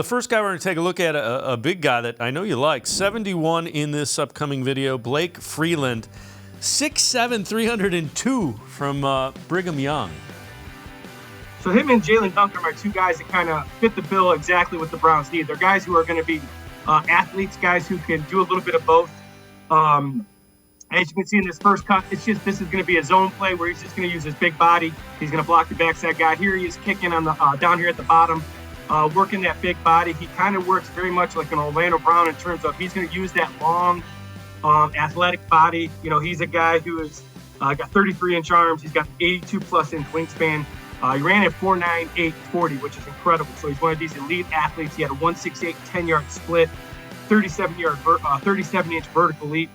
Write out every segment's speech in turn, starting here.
The first guy we're going to take a look at, a big guy that I know you like, 71 in this upcoming video, Blake Freeland, 6'7", 302 from Brigham Young. So him and Jalen Duncan are two guys that kind of fit the bill exactly what the Browns need. They're guys who are going to be athletes, guys who can do a little bit of both. As you can see in this first cut, this is going to be a zone play where he's just going to use his big body. He's going to block the backside guy. Here he is kicking on the down here at the bottom, working that big body. He kind of works very much like an Orlando Brown in terms of he's going to use that long, athletic body. You know, he's a guy who has got 33-inch arms. He's got 82-plus-inch wingspan. He ran at 4.98 40, which is incredible. So he's one of these elite athletes. He had a 1.68 10-yard split, 37-inch vertical leap.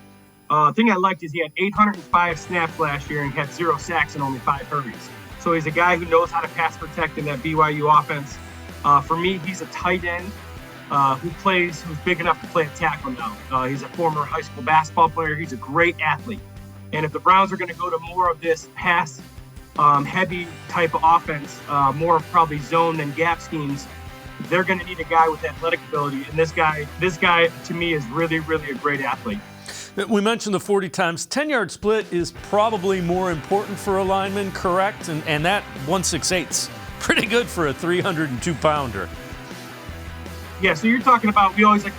Thing I liked is he had 805 snaps last year and had 0 sacks and only 5 hurries. So he's a guy who knows how to pass protect in that BYU offense. For me, he's a tight end who's big enough to play a tackle now. He's a former high school basketball player. He's a great athlete. And if the Browns are going to go to more of this pass heavy type of offense, more probably zone than gap schemes, they're going to need a guy with athletic ability. And this guy to me is really, really a great athlete. We mentioned the 40 times. 10-yard split is probably more important for a lineman, correct? And that 1.68's pretty good for a 302-pounder. Yeah, so you're talking about, I always like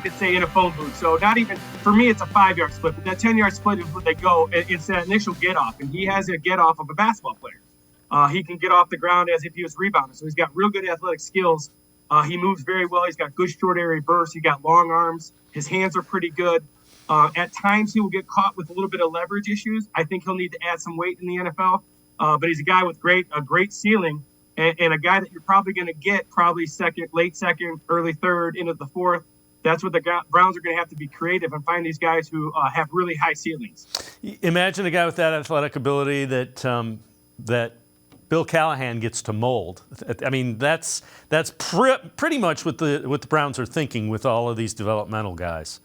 to say in a phone booth. So not even, for me, it's a 5-yard split, but that 10-yard split is what they go. It's that initial get-off, and he has a get-off of a basketball player. He can get off the ground as if he was rebounding. So he's got real good athletic skills. He moves very well. He's got good short area bursts. He's got long arms. His hands are pretty good. At times, he will get caught with a little bit of leverage issues. I think he'll need to add some weight in the NFL. But he's a guy with a great ceiling and a guy that you're probably going to get late second, early third, into the fourth. That's what the Browns are going to have to be creative and find these guys who have really high ceilings. Imagine a guy with that athletic ability that Bill Callahan gets to mold. I mean, that's pretty much what the Browns are thinking with all of these developmental guys.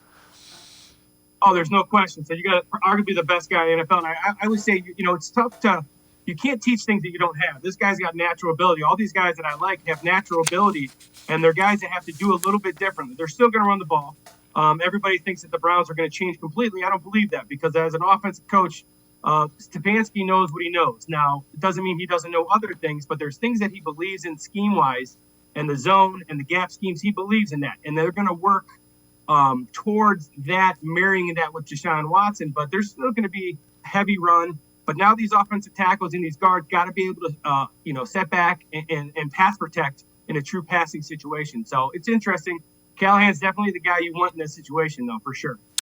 Oh, there's no question. So you got arguably the best guy in the NFL. And I would say, it's tough you can't teach things that you don't have. This guy's got natural ability. All these guys that I like have natural ability, and they're guys that have to do a little bit differently. They're still going to run the ball. Everybody thinks that the Browns are going to change completely. I don't believe that, because as an offensive coach, Stefanski knows what he knows. Now, it doesn't mean he doesn't know other things, but there's things that he believes in scheme-wise, and the zone and the gap schemes, he believes in that. And they're going to work towards that, marrying that with Deshaun Watson, but there's still going to be heavy run. But now these offensive tackles and these guards got to be able to, set back and pass protect in a true passing situation. So it's interesting. Callahan's definitely the guy you want in this situation, though, for sure.